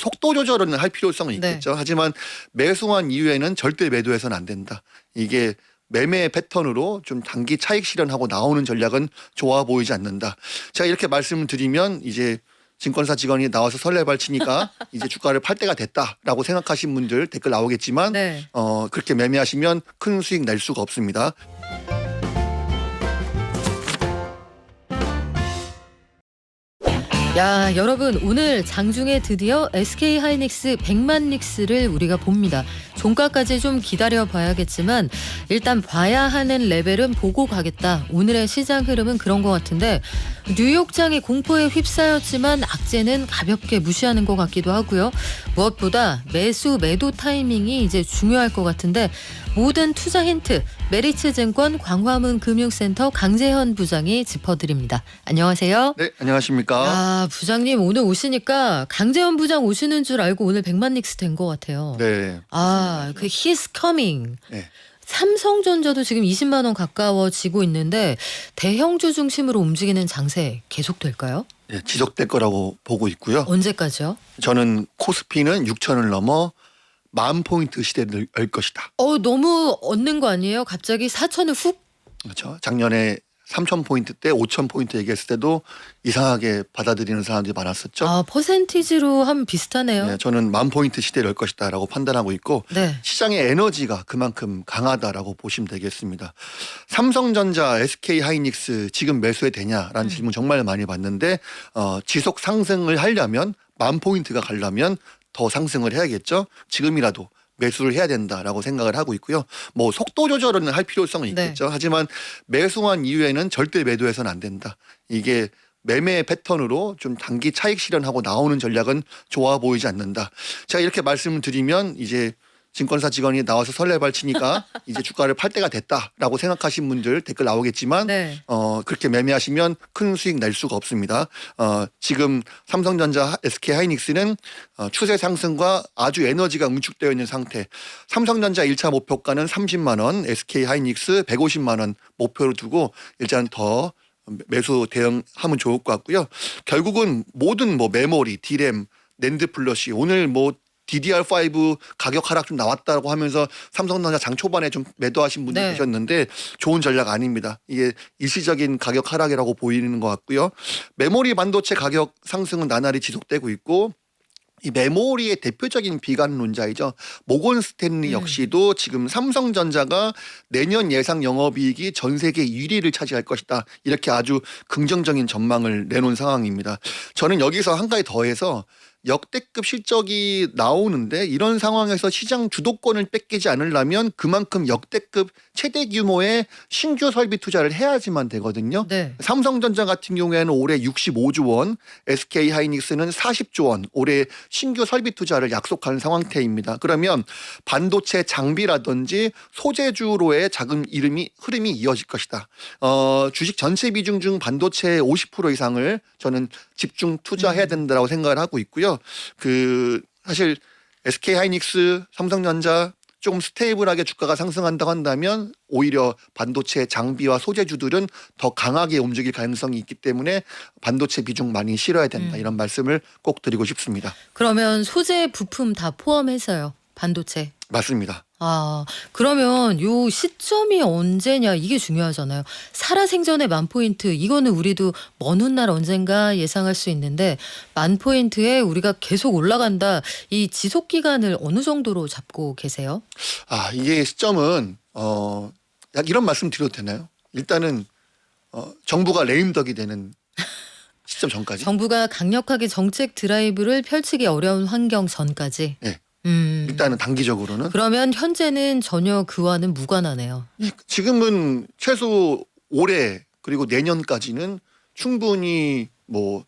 속도 조절은 할 필요성은 네. 있겠죠. 하지만 매수한 이후에는 절대 매도해서는 안 된다. 이게 매매 패턴으로 좀 단기 차익 실현하고 나오는 전략은 좋아 보이지 않는다. 제가 이렇게 말씀을 드리면 이제 증권사 직원이 나와서 설레발치니까 이제 주가를 팔 때가 됐다라고 생각하신 분들 댓글 나오겠지만 네. 그렇게 매매하시면 큰 수익 낼 수가 없습니다. 야, 여러분 오늘 장중에 드디어 SK 하이닉스 100만 닉스를 우리가 봅니다. 종가까지 좀 기다려 봐야겠지만 일단 봐야 하는 레벨은 보고 가겠다. 오늘의 시장 흐름은 그런 것 같은데 뉴욕장이 공포에 휩싸였지만 악재는 가볍게 무시하는 것 같기도 하고요. 무엇보다 매도 타이밍이 이제 중요할 것 같은데 모든 투자 힌트 메리츠증권 광화문 금융센터 강재현 부장이 짚어드립니다. 안녕하세요. 네, 안녕하십니까. 아, 부장님 오늘 오시니까 강재현 부장 오시는 줄 알고 오늘 100만 닉스 된 것 같아요. 네. 아, 그 he's coming. 네. 삼성전자도 지금 20만 원 가까워지고 있는데 대형주 중심으로 움직이는 장세 계속될까요? 네, 지속될 거라고 보고 있고요. 언제까지요? 저는 코스피는 6천을 넘어 10,000포인트 시대를 열 것이다. 너무 얻는 거 아니에요? 갑자기 4천을 훅? 그렇죠. 작년에 3,000포인트 때 5,000포인트 얘기했을 때도 이상하게 받아들이는 사람들이 많았었죠. 아, 퍼센티지로 하면 비슷하네요. 네, 저는 10,000포인트 시대를 열 것이다라고 판단하고 있고 네. 시장의 에너지가 그만큼 강하다라고 보시면 되겠습니다. 삼성전자, SK 하이닉스 지금 매수해 되냐라는 질문 정말 많이 받는데 지속 상승을 하려면 10,000포인트가 가려면 더 상승을 해야겠죠. 지금이라도 매수를 해야 된다라고 생각을 하고 있고요. 뭐 속도 조절은 할 필요성은 있겠죠. 하지만 매수한 이후에는 절대 매도해서는 안 된다. 이게 매매 패턴으로 좀 단기 차익 실현하고 나오는 전략은 좋아 보이지 않는다. 제가 이렇게 말씀을 드리면 이제 증권사 직원이 나와서 설레발치니까 이제 주가를 팔 때가 됐다라고 생각하신 분들 댓글 나오겠지만 네. 그렇게 매매하시면 큰 수익 낼 수가 없습니다. 지금 삼성전자, SK 하이닉스는 추세 상승과 아주 에너지가 응축되어 있는 상태. 삼성전자 1차 목표가는 30만 원, SK 하이닉스 150만 원 목표로 두고 일단 더 매수 대응하면 좋을 것 같고요. 결국은 모든 뭐 메모리, 디램, 낸드 플러시 오늘 뭐 DDR5 가격 하락 좀 나왔다고 하면서 삼성전자 장 초반에 좀 매도하신 분들 네. 계셨는데 좋은 전략 아닙니다. 이게 일시적인 가격 하락이라고 보이는 것 같고요. 메모리 반도체 가격 상승은 나날이 지속되고 있고 이 메모리의 대표적인 비관론자이죠. 모건 스탠리 역시도 지금 삼성전자가 내년 예상 영업이익이 전 세계 1위를 차지할 것이다. 이렇게 아주 긍정적인 전망을 내놓은 상황입니다. 저는 여기서 한 가지 더해서 역대급 실적이 나오는데 이런 상황에서 시장 주도권을 뺏기지 않으려면 그만큼 역대급 최대 규모의 신규 설비 투자를 해야지만 되거든요. 네. 삼성전자 같은 경우에는 올해 65조 원, SK 하이닉스는 40조 원 올해 신규 설비 투자를 약속하는 상황태입니다. 그러면 반도체 장비라든지 소재주로의 자금 흐름이 이어질 것이다. 주식 전체 비중 중 반도체 50% 이상을 저는 집중 투자해야 된다고 생각을 하고 있고요. 사실 SK 하이닉스, 삼성전자 조금 스테이블하게 주가가 상승한다고 한다면 오히려 반도체 장비와 소재주들은 더 강하게 움직일 가능성이 있기 때문에 반도체 비중 많이 실어야 된다. 이런 말씀을 꼭 드리고 싶습니다. 그러면 소재 부품 다 포함해서요. 반도체. 맞습니다. 아, 그러면 요 시점이 언제냐 이게 중요하잖아요. 살아생전의 10,000포인트 이거는 우리도 먼 훗날 언젠가 예상할 수 있는데 10,000포인트에 우리가 계속 올라간다. 이 지속 기간을 어느 정도로 잡고 계세요? 이게 시점은 약 이런 말씀 드려도 되나요? 일단은 정부가 레임덕이 되는 시점 전까지. 정부가 강력하게 정책 드라이브를 펼치기 어려운 환경 전까지. 네. 일단은 단기적으로는. 그러면 현재는 전혀 그와는 무관하네요. 지금은 최소 올해 그리고 내년까지는 충분히 뭐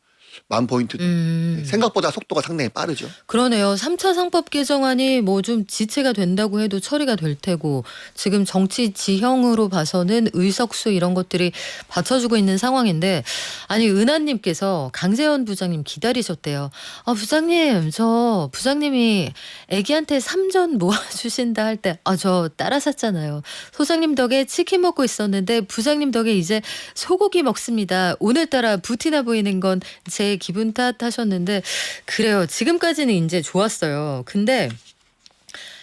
10,000포인트 생각보다 속도가 상당히 빠르죠. 그러네요. 3차 상법 개정안이 뭐 좀 지체가 된다고 해도 처리가 될 테고 지금 정치 지형으로 봐서는 의석수 이런 것들이 받쳐주고 있는 상황인데 아니 은하님께서 강재현 부장님 기다리셨대요. 부장님 저 부장님이 애기한테 3전 모아주신다 할 때 저 따라 샀잖아요. 소장님 덕에 치킨 먹고 있었는데 부장님 덕에 이제 소고기 먹습니다. 오늘따라 부티나 보이는 건 제 내 기분 탓하셨는데 그래요. 지금까지는 이제 좋았어요. 근데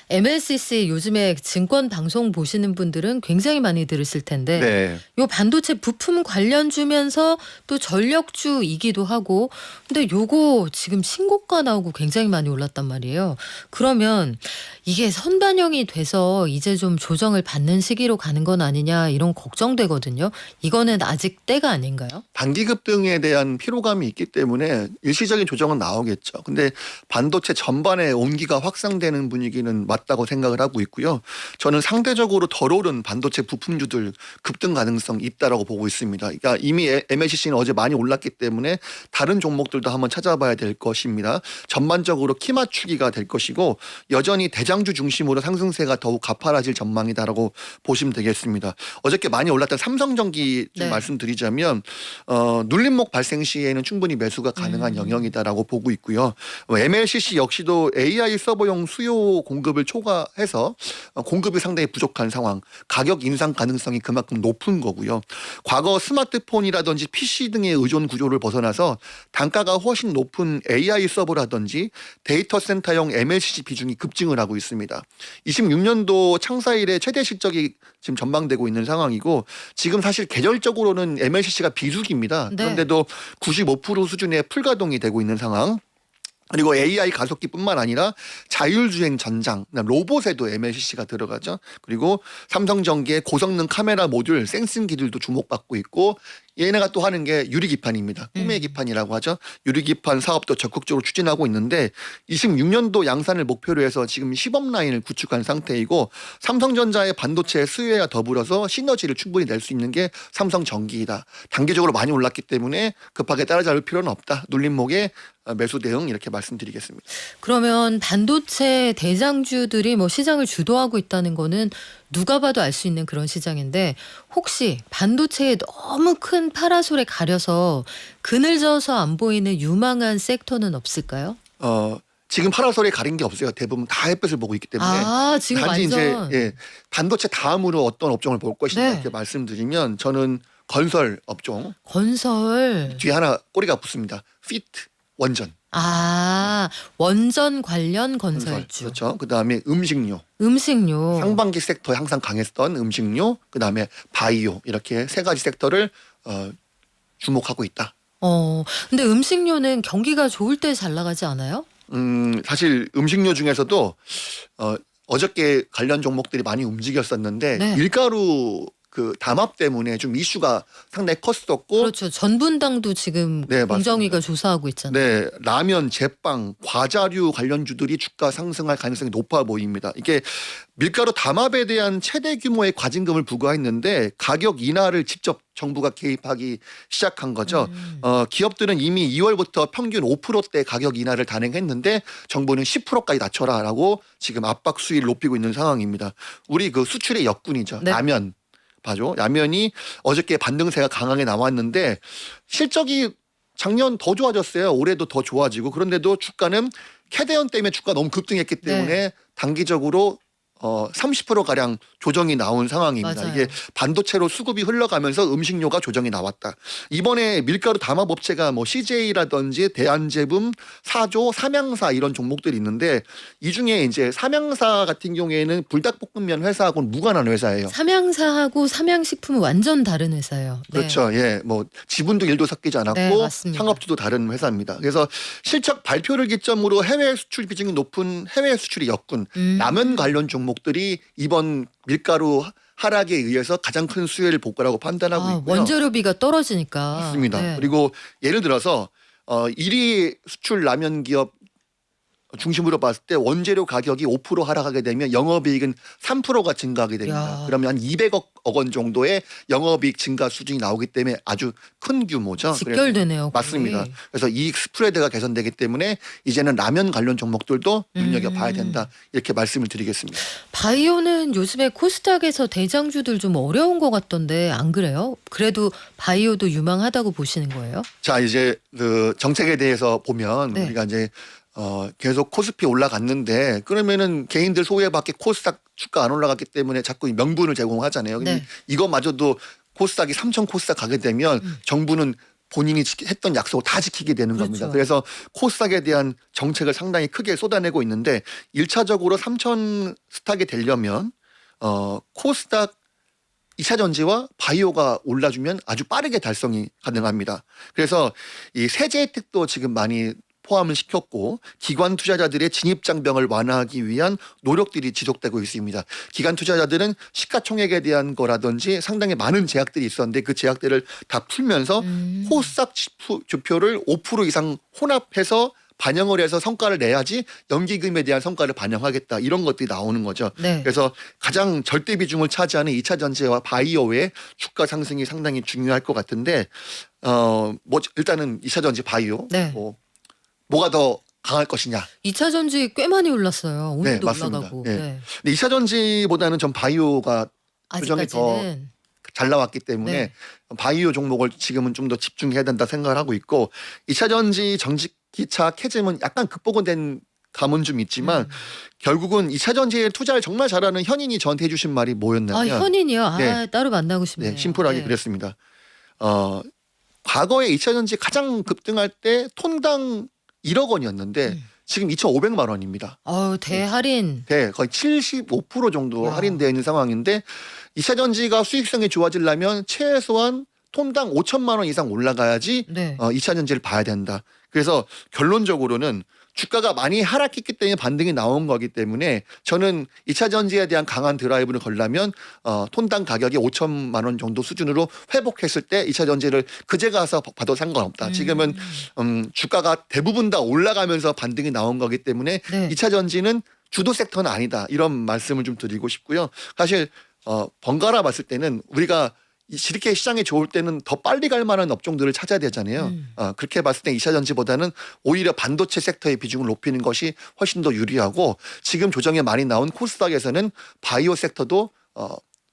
MLCC 요즘에 증권 방송 보시는 분들은 굉장히 많이 들으실 텐데 네. 요 반도체 부품 관련주면서 또 전력주이기도 하고 근데 요거 지금 신고가 나오고 굉장히 많이 올랐단 말이에요. 그러면 이게 선반영이 돼서 이제 좀 조정을 받는 시기로 가는 건 아니냐 이런 걱정되거든요. 이거는 아직 때가 아닌가요? 단기 급등에 대한 피로감이 있기 때문에 일시적인 조정은 나오겠죠. 근데 반도체 전반에 온기가 확산되는 분위기는 맞다고 생각을 하고 있고요. 저는 상대적으로 덜 오른 반도체 부품주들 급등 가능성 있다라고 보고 있습니다. 그러니까 이미 MLCC는 어제 많이 올랐기 때문에 다른 종목들도 한번 찾아봐야 될 것입니다. 전반적으로 키 맞추기가 될 것이고 여전히 대장주 중심으로 상승세가 더욱 가파라질 전망이다라고 보시면 되겠습니다. 어저께 많이 올랐던 삼성전기 좀 네. 말씀드리자면 눌림목 발생 시에는 충분히 매수가 가능한 영역이다라고 보고 있고요. MLCC 역시도 AI 서버용 수요 공급을 초과해서 공급이 상당히 부족한 상황, 가격 인상 가능성이 그만큼 높은 거고요. 과거 스마트폰이라든지 PC 등의 의존 구조를 벗어나서 단가가 훨씬 높은 AI 서버라든지 데이터 센터용 MLCC 비중이 급증을 하고 있습니다. 26년도 창사 이래 최대 실적이 지금 전망되고 있는 상황이고 지금 사실 계절적으로는 MLCC가 비수기입니다. 네. 그런데도 95% 수준의 풀가동이 되고 있는 상황. 그리고 AI 가속기뿐만 아니라 자율주행 전장, 로봇에도 MLCC가 들어가죠. 그리고 삼성전기의 고성능 카메라 모듈, 센싱 기술도 주목받고 있고 얘네가 또 하는 게 유리기판입니다. 꿈의 기판이라고 하죠. 유리기판 사업도 적극적으로 추진하고 있는데 26년도 양산을 목표로 해서 지금 시범 라인을 구축한 상태이고 삼성전자의 반도체 수요와 더불어서 시너지를 충분히 낼 수 있는 게 삼성전기이다. 단기적으로 많이 올랐기 때문에 급하게 따라잡을 필요는 없다. 눌림목에 매수 대응 이렇게 말씀드리겠습니다. 그러면 반도체 대장주들이 뭐 시장을 주도하고 있다는 거는 누가 봐도 알 수 있는 그런 시장인데 혹시 반도체에 너무 큰 파라솔에 가려서 그늘져서 안 보이는 유망한 섹터는 없을까요? 지금 파라솔에 가린 게 없어요. 대부분 다 햇볕을 보고 있기 때문에. 아 지금 단지 완전 이제 반도체 다음으로 어떤 업종을 볼 것이냐 네. 이렇게 말씀드리면 저는 건설 업종 건설 뒤에 하나 꼬리가 붙습니다. 피트 원전 원전 관련 건설 건설주 그렇죠. 그다음에 음식료 음식료 상반기 섹터에 항상 강했던 음식료 그다음에 바이오 이렇게 세 가지 섹터를 주목하고 있다. 근데 음식료는 경기가 좋을 때 잘 나가지 않아요? 사실 음식료 중에서도 어저께 관련 종목들이 많이 움직였었는데 네. 밀가루 그 담합 때문에 좀 이슈가 상당히 컸었고 그렇죠. 전분당도 지금 네, 공정위가 조사하고 있잖아요. 네, 라면, 제빵, 과자류 관련주들이 주가 상승할 가능성이 높아 보입니다. 이게 밀가루 담합에 대한 최대 규모의 과징금을 부과했는데 가격 인하를 직접 정부가 개입하기 시작한 거죠. 기업들은 이미 2월부터 평균 5%대 가격 인하를 단행했는데 정부는 10%까지 낮춰라라고 지금 압박 수위를 높이고 있는 상황입니다. 우리 그 수출의 역군이죠. 네. 라면. 봐줘. 라면이 어저께 반등세가 강하게 나왔는데 실적이 작년 더 좋아졌어요. 올해도 더 좋아지고 그런데도 주가는 캐대언 때문에 주가 너무 급등했기 때문에 네. 단기적으로 30%가량 조정이 나온 상황입니다. 맞아요. 이게 반도체로 수급이 흘러가면서 음식료가 조정이 나왔다. 이번에 밀가루 담합업체가 뭐 CJ라든지 대한제품, 사조, 삼양사 이런 종목들이 있는데 이 중에 이제 삼양사 같은 경우에는 불닭볶음면 회사하고는 무관한 회사예요. 삼양사하고 삼양식품은 완전 다른 회사예요. 네. 그렇죠. 예, 뭐 지분도 일도 섞이지 않았고 네, 맞습니다. 창업주도 다른 회사입니다. 그래서 실적 발표를 기점으로 해외 수출 비중이 높은 해외 수출의 역군, 라면 관련 종목들이 이번 밀가루 하락에 의해서 가장 큰 수혜를 볼 거라고 판단하고 있고요. 원재료비가 떨어지니까. 맞습니다. 네. 그리고 예를 들어서 1위 수출 라면 기업 중심으로 봤을 때 원재료 가격이 5% 하락하게 되면 영업이익은 3%가 증가하게 됩니다. 야. 그러면 한 200억 원 정도의 영업이익 증가 수준이 나오기 때문에 아주 큰 규모죠. 직결되네요. 맞습니다. 거의. 그래서 이익 스프레드가 개선되기 때문에 이제는 라면 관련 종목들도 눈여겨봐야 된다. 이렇게 말씀을 드리겠습니다. 바이오는 요즘에 코스닥에서 대장주들 좀 어려운 것 같던데 안 그래요? 그래도 바이오도 유망하다고 보시는 거예요? 자, 이제 그 정책에 대해서 보면 네. 우리가 이제 계속 코스피 올라갔는데 그러면은 개인들 소외받게 코스닥 주가 안 올라갔기 때문에 자꾸 명분을 제공하잖아요. 근데 네. 이것마저도 코스닥이 3천 코스닥 가게 되면 정부는 본인이 했던 약속을 다 지키게 되는 겁니다. 그렇죠. 그래서 코스닥에 대한 정책을 상당히 크게 쏟아내고 있는데 1차적으로 3천 스탁이 되려면 코스닥 2차 전지와 바이오가 올라주면 아주 빠르게 달성이 가능합니다. 그래서 이 세제 혜택도 지금 많이 포함을 시켰고 기관 투자자들의 진입 장벽을 완화하기 위한 노력들이 지속되고 있습니다. 기관 투자자들은 시가총액에 대한 거라든지 상당히 많은 제약들이 있었는데 그 제약들을 다 풀면서 코스닥 주표를 5% 이상 혼합해서 반영을 해서 성과를 내야지 연기금에 대한 성과를 반영하겠다 이런 것들이 나오는 거죠. 네. 그래서 가장 절대 비중을 차지하는 2차 전지와 바이오의 주가 상승이 상당히 중요할 것 같은데 뭐 일단은 2차 전지 바이오 네. 뭐가 더 강할 것이냐. 2차 전지 꽤 많이 올랐어요. 오늘도 맞습니다. 올라가고. 네. 네. 근데 2차 전지보다는 전 바이오가 표정이 더 아직까지는 잘 나왔기 때문에 네. 바이오 종목을 지금은 좀 더 집중해야 된다 생각을 하고 있고 2차 전지 전기차 캐즘은 약간 극복은 된 감은 좀 있지만 결국은 2차 전지에 투자를 정말 잘하는 현인이 저한테 해주신 말이 뭐였냐면 현인이요. 네. 따로 만나고 싶네요. 네, 심플하게 그랬습니다. 과거에 2차 전지 가장 급등할 때 톤당 1억 원이었는데 지금 2,500만 원입니다. 대할인. 네, 거의 75% 정도 할인되어 있는 상황인데 2차 전지가 수익성이 좋아지려면 최소한 톤당 5천만 원 이상 올라가야지 네. 2차 전지를 봐야 된다. 그래서 결론적으로는 주가가 많이 하락했기 때문에 반등이 나온 거기 때문에 저는 2차 전지에 대한 강한 드라이브를 걸려면 톤당 가격이 5천만 원 정도 수준으로 회복했을 때 2차 전지를 그제 가서 봐도 상관없다. 지금은 주가가 대부분 다 올라가면서 반등이 나온 거기 때문에 네. 2차 전지는 주도 섹터는 아니다. 이런 말씀을 좀 드리고 싶고요. 사실 번갈아 봤을 때는 우리가 이렇게 시장이 좋을 때는 더 빨리 갈 만한 업종들을 찾아야 되잖아요. 그렇게 봤을 때 2차 전지보다는 오히려 반도체 섹터의 비중을 높이는 것이 훨씬 더 유리하고 지금 조정에 많이 나온 코스닥에서는 바이오 섹터도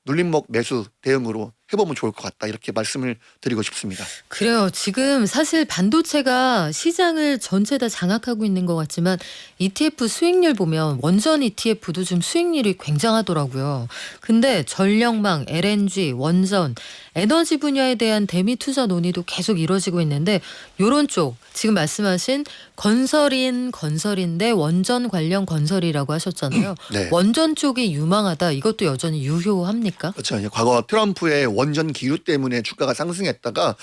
눌림목 매수 대응으로 해보면 좋을 것 같다. 이렇게 말씀을 드리고 싶습니다. 그래요. 지금 사실 반도체가 시장을 전체 다 장악하고 있는 것 같지만 ETF 수익률 보면 원전 ETF도 좀 수익률이 굉장하더라고요. 근데 전력망, LNG, 원전, 에너지 분야에 대한 대미 투자 논의도 계속 이루어지고 있는데 요런 쪽 지금 말씀하신 건설인데 원전 관련 건설이라고 하셨잖아요. 네. 원전 쪽이 유망하다. 이것도 여전히 유효합니까? 그렇죠. 과거 트럼프의 원전 기류 때문에 주가가 상승했다가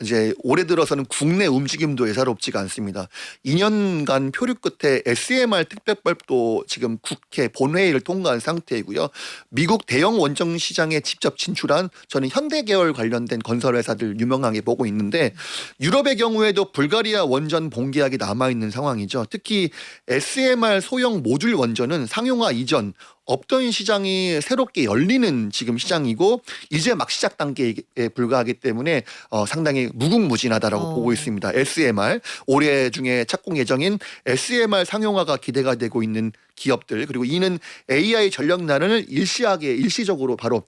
이제 올해 들어서는 국내 움직임도 예사롭지가 않습니다. 2년간 표류 끝에 SMR 특별법도 지금 국회 본회의를 통과한 상태이고요. 미국 대형 원전 시장에 직접 진출한 저는 현대계열 관련된 건설회사들 유명하게 보고 있는데 유럽의 경우에도 불가리아 원전 봉기약이 남아있는 상황이죠. 특히 SMR 소형 모듈 원전은 상용화 이전 없던 시장이 새롭게 열리는 지금 시장이고 이제 막 시작 단계에 불과하기 때문에 상당히 무궁무진하다라고 보고 있습니다. SMR 올해 중에 착공 예정인 SMR 상용화가 기대가 되고 있는 기업들 그리고 이는 AI 전력난을 일시적으로 바로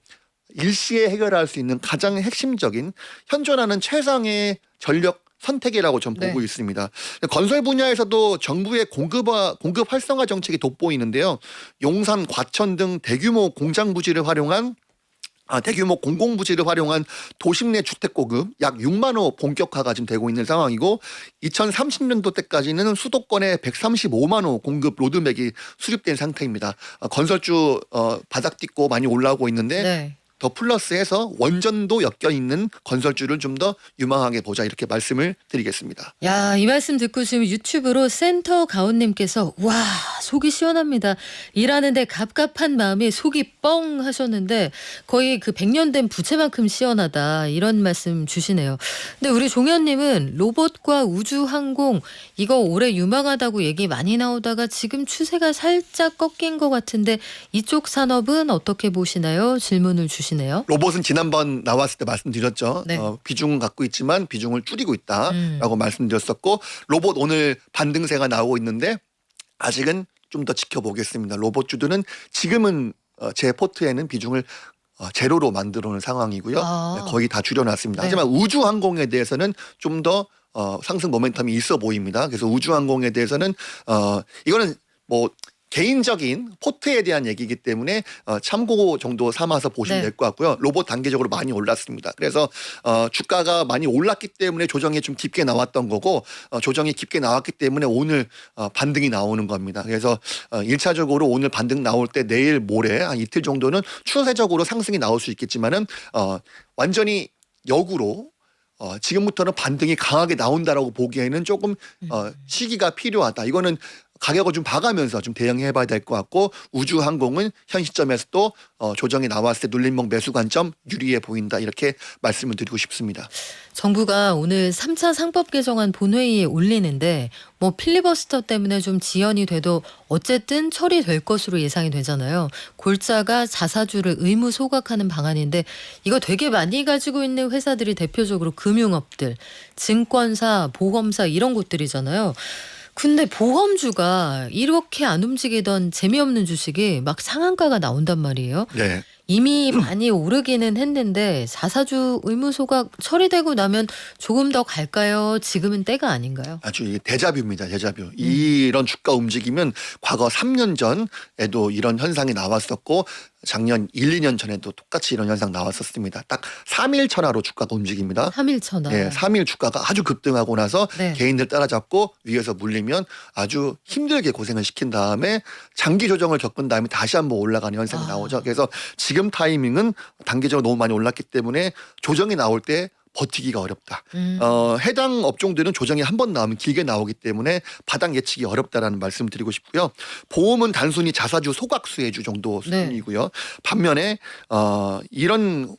일시에 해결할 수 있는 가장 핵심적인 현존하는 최상의 전력 선택이라고 전 보고 있습니다. 건설 분야에서도 정부의 공급 활성화 정책이 돋보이는데요. 용산, 과천 등 대규모 공장 부지를 활용한 대규모 공공부지를 활용한 도심 내 주택 공급 약 6만 호 본격화가 지금 되고 있는 상황이고 2030년도 때까지는 수도권에 135만 호 공급 로드맵이 수립된 상태입니다. 건설주 바닥 딛고 많이 올라오고 있는데 더 플러스해서 원전도 엮여 있는 건설주를 좀 더 유망하게 보자 이렇게 말씀을 드리겠습니다. 야, 이 말씀 듣고 지금 유튜브로 센터 가온님께서 와 속이 시원합니다. 일하는데 갑갑한 마음에 속이 뻥 하셨는데 거의 그 100년 된 부채만큼 시원하다 이런 말씀 주시네요. 근데 우리 종현님은 로봇과 우주항공 이거 올해 유망하다고 얘기 많이 나오다가 지금 추세가 살짝 꺾인 것 같은데 이쪽 산업은 어떻게 보시나요? 질문을 주시네요. 로봇은 지난번 나왔을 때 말씀드렸죠. 네. 비중은 갖고 있지만 비중을 줄이고 있다라고 말씀드렸었고 로봇 오늘 반등세가 나오고 있는데 아직은 좀 더 지켜보겠습니다. 로봇주들은 지금은 제 포트에는 비중을 제로로 만들어 놓은 상황이고요. 거의 다 줄여놨습니다. 하지만 우주항공에 대해서는 좀 더 상승 모멘텀이 있어 보입니다. 그래서 우주항공에 대해서는 이거는 뭐 개인적인 포트에 대한 얘기이기 때문에 참고 정도 삼아서 보시면 네. 될 것 같고요. 로봇 단계적으로 많이 올랐습니다. 그래서 주가가 많이 올랐기 때문에 조정이 좀 깊게 나왔던 거고 조정이 깊게 나왔기 때문에 오늘 반등이 나오는 겁니다. 그래서 1차적으로 오늘 반등 나올 때 내일 모레 한 이틀 정도는 추세적으로 상승이 나올 수 있겠지만은 완전히 역으로 지금부터는 반등이 강하게 나온다라고 보기에는 조금 시기가 필요하다. 이거는 가격을 좀 봐가면서 좀 대응해봐야 될 것 같고 우주항공은 현 시점에서 또 조정이 나왔을 때 눌림목 매수 관점 유리해 보인다. 이렇게 말씀을 드리고 싶습니다. 정부가 오늘 3차 상법 개정안 본회의에 올리는데 뭐 필리버스터 때문에 좀 지연이 돼도 어쨌든 처리될 것으로 예상이 되잖아요. 골자가 자사주를 의무 소각하는 방안인데 이거 되게 많이 가지고 있는 회사들이 대표적으로 금융업들, 증권사, 보험사 이런 곳들이잖아요. 근데 보험주가 이렇게 안 움직이던 재미없는 주식이 막 상한가가 나온단 말이에요. 네. 이미 많이 오르기는 했는데 자사주 의무 소각 처리되고 나면 조금 더 갈까요? 지금은 때가 아닌가요? 아주 이게 데자뷰입니다. 데자뷰. 이런 주가 움직임은 과거 3년 전에도 이런 현상이 나왔었고 작년 1, 2년 전에도 똑같이 이런 현상 나왔었습니다. 딱 3일 천하로 주가가 움직입니다. 3일 천하. 예, 3일 주가가 아주 급등하고 나서 네. 개인들 따라잡고 위에서 물리면 아주 힘들게 고생을 시킨 다음에 장기 조정을 겪은 다음에 다시 한번 올라가는 현상이 나오죠. 그래서 지금 타이밍은 단기적으로 너무 많이 올랐기 때문에 조정이 나올 때 버티기가 어렵다. 해당 업종들은 조정이 한 번 나오면 길게 나오기 때문에 바닥 예측이 어렵다라는 말씀 드리고 싶고요. 보험은 단순히 자사주 소각수혜주 정도 수준이고요. 반면에 이런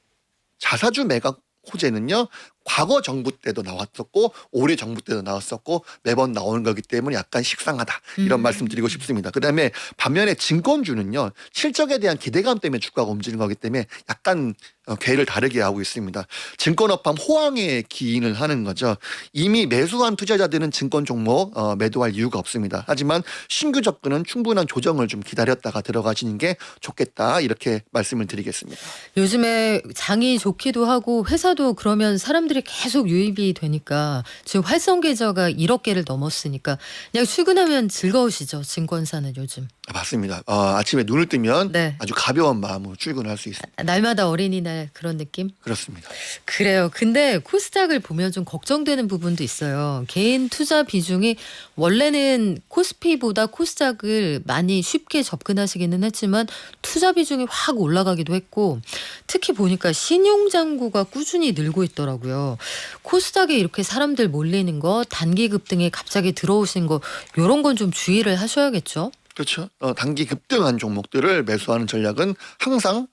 자사주 매각 호재는요. 과거 정부 때도 나왔었고 올해 정부 때도 나왔었고 매번 나오는 거기 때문에 약간 식상하다 이런 말씀 드리고 싶습니다. 그다음에 반면에 증권주는요. 실적에 대한 기대감 때문에 주가가 움직이는 거기 때문에 약간 궤를 다르게 하고 있습니다. 증권업황 호황에 기인을 하는 거죠. 이미 매수한 투자자들은 증권 종목 매도할 이유가 없습니다. 하지만 신규 접근은 충분한 조정을 좀 기다렸다가 들어가시는 게 좋겠다 이렇게 말씀을 드리겠습니다. 요즘에 장이 좋기도 하고 회사도 그러면 사람들이 계속 유입이 되니까 지금 활성 계좌가 1억 개를 넘었으니까 그냥 출근하면 즐거우시죠. 증권사는 요즘. 맞습니다. 아침에 눈을 뜨면 네. 아주 가벼운 마음으로 출근할 수 있습니다. 날마다 어린이날 그런 느낌? 그렇습니다. 그래요. 근데 코스닥을 보면 좀 걱정되는 부분도 있어요. 개인 투자 비중이 원래는 코스피보다 코스닥을 많이 쉽게 접근하시기는 했지만 투자 비중이 확 올라가기도 했고 특히 보니까 신용장구가 꾸준히 늘고 있더라고요. 코스닥에 이렇게 사람들 몰리는 거 단기 급등에 갑자기 들어오신 거 이런 건 좀 주의를 하셔야겠죠. 그렇죠. 단기 급등한 종목들을 매수하는 전략은 항상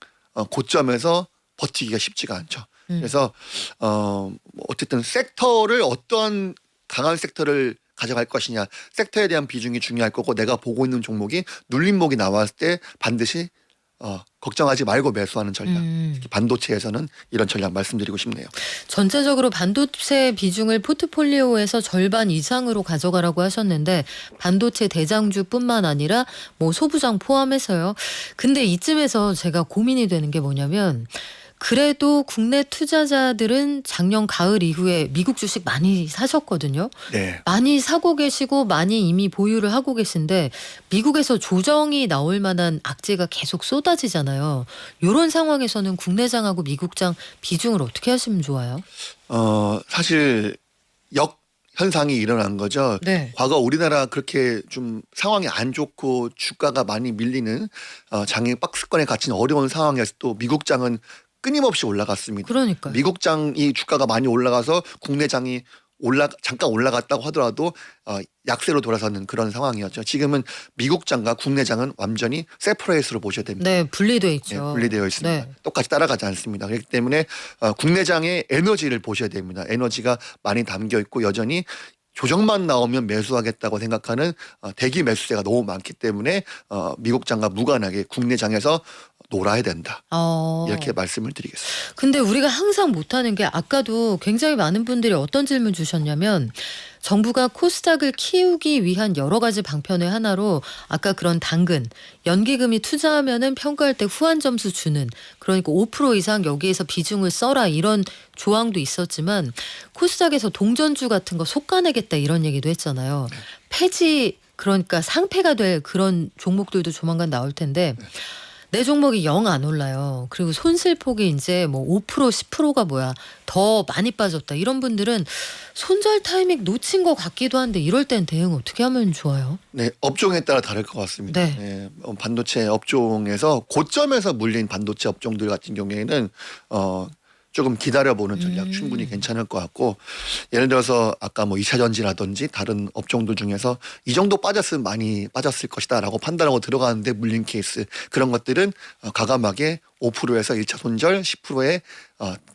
고점에서 버티기가 쉽지가 않죠. 그래서 어쨌든 섹터를 어떤 강한 sek터를 가져갈 것이냐 섹터에 대한 비중이 중요할 거고 내가 보고 있는 종목이 눌림목이 나왔을 때 반드시 걱정하지 말고 매수하는 전략. 특히 반도체에서는 이런 전략 말씀드리고 싶네요. 전체적으로 반도체 비중을 포트폴리오에서 절반 이상으로 가져가라고 하셨는데 반도체 대장주뿐만 아니라 뭐 소부장 포함해서요. 근데 이쯤에서 제가 고민이 되는 게 뭐냐면 그래도 국내 투자자들은 작년 가을 이후에 미국 주식 많이 사셨거든요. 네. 많이 사고 계시고 많이 이미 보유를 하고 계신데 미국에서 조정이 나올 만한 악재가 계속 쏟아지잖아요. 이런 상황에서는 국내장하고 미국장 비중을 어떻게 하시면 좋아요? 사실 역 현상이 일어난 거죠. 네. 과거 우리나라 그렇게 좀 상황이 안 좋고 주가가 많이 밀리는 장의 박스권에 갇힌 어려운 상황에서 또 미국장은 끊임없이 올라갔습니다. 그러니까요. 미국장이 주가가 많이 올라가서 국내장이 잠깐 올라갔다고 하더라도 약세로 돌아서는 그런 상황이었죠. 지금은 미국장과 국내장은 완전히 세퍼레이트로 보셔야 됩니다. 네, 분리돼 네, 있죠. 분리되어 있습니다. 네. 똑같이 따라가지 않습니다. 그렇기 때문에 국내장의 에너지를 보셔야 됩니다. 에너지가 많이 담겨 있고 여전히 조정만 나오면 매수하겠다고 생각하는 대기 매수세가 너무 많기 때문에 미국장과 무관하게 국내장에서 놀아야 된다. 이렇게 말씀을 드리겠습니다. 근데 우리가 항상 못하는 게 아까도 굉장히 많은 분들이 어떤 질문 주셨냐면 정부가 코스닥을 키우기 위한 여러 가지 방편의 하나로 아까 그런 당근, 연기금이 투자하면은 평가할 때 후한 점수 주는 그러니까 5% 이상 여기에서 비중을 써라 이런 조항도 있었지만 코스닥에서 동전주 같은 거 솎아내겠다 이런 얘기도 했잖아요. 폐지 그러니까 상폐가 될 그런 종목들도 조만간 나올 텐데 내 종목이 영 안 올라요. 그리고 손실폭이 이제 뭐 5% 10%가 뭐야 더 많이 빠졌다. 이런 분들은 손절 타이밍 놓친 것 같기도 한데 이럴 땐 대응 어떻게 하면 좋아요? 네, 업종에 따라 다를 것 같습니다. 네. 네, 반도체 업종에서 고점에서 물린 반도체 업종들 같은 경우에는 조금 기다려보는 전략 충분히 괜찮을 것 같고, 예를 들어서 아까 뭐 2차 전지라든지 다른 업종들 중에서 이 정도 빠졌으면 많이 빠졌을 것이다라고 판단하고 들어가는데 물린 케이스, 그런 것들은 과감하게 5%에서 1차 손절 10%의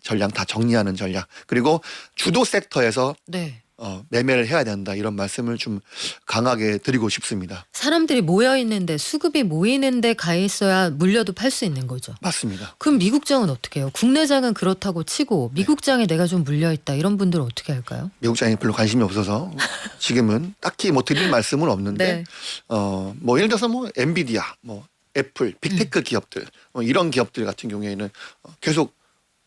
전량 다 정리하는 전략, 그리고 주도 섹터에서 네. 매매를 해야 된다, 이런 말씀을 좀 강하게 드리고 싶습니다. 사람들이 모여 있는데 수급이 모이는데 가 있어야 물려도 팔 수 있는 거죠. 맞습니다. 그럼 미국장은 어떻게 해요? 국내장은 그렇다고 치고 미국장에 내가 좀 물려 있다. 이런 분들은 어떻게 할까요? 미국장에 별로 관심이 없어서 지금은 딱히 뭐 드릴 말씀은 없는데 네. 뭐 예를 들어서 뭐 엔비디아, 뭐 애플, 빅테크 기업들, 이런 기업들 같은 경우에는 계속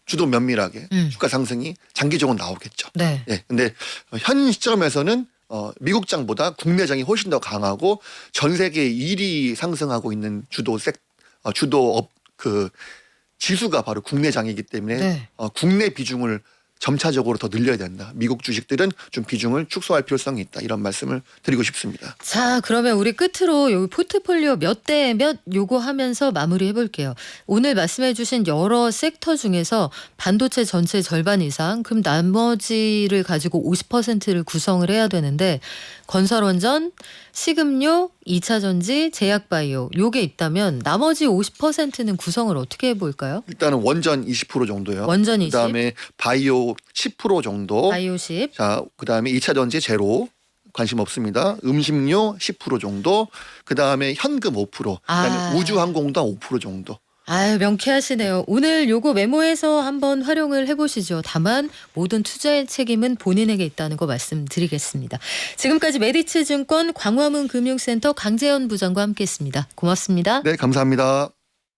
주도 면밀하게 주가 상승이 장기적으로 나오겠죠. 네. 예. 근데 현 시점에서는 미국장보다 국내장이 훨씬 더 강하고 전 세계 1위 상승하고 있는 주도업 그 지수가 바로 국내장이기 때문에 네. 국내 비중을 점차적으로 더 늘려야 된다. 미국 주식들은 좀 비중을 축소할 필요성이 있다. 이런 말씀을 드리고 싶습니다. 자, 그러면 우리 끝으로 여기 포트폴리오 몇 대 몇 요거 하면서 마무리해 볼게요. 오늘 말씀해 주신 여러 섹터 중에서 반도체 전체 절반 이상, 그럼 나머지를 가지고 50%를 구성을 해야 되는데 건설원전, 식음료, 2차 전지, 제약바이오 요게 있다면 나머지 50%는 구성을 어떻게 해볼까요? 일단은 원전 20% 정도요. 원전 20, 그다음에 바이오 10% 정도. 바이오 10, 자, 그다음에 2차 전지 제로. 관심 없습니다. 음식료 10% 정도. 그다음에 현금 5%. 그다음에 우주항공도 5% 정도. 아유, 명쾌하시네요. 오늘 요거 메모해서 한번 활용을 해보시죠. 다만 모든 투자의 책임은 본인에게 있다는 거 말씀드리겠습니다. 지금까지 메디츠증권 광화문 금융센터 강재현 부장과 함께했습니다. 고맙습니다. 네, 감사합니다.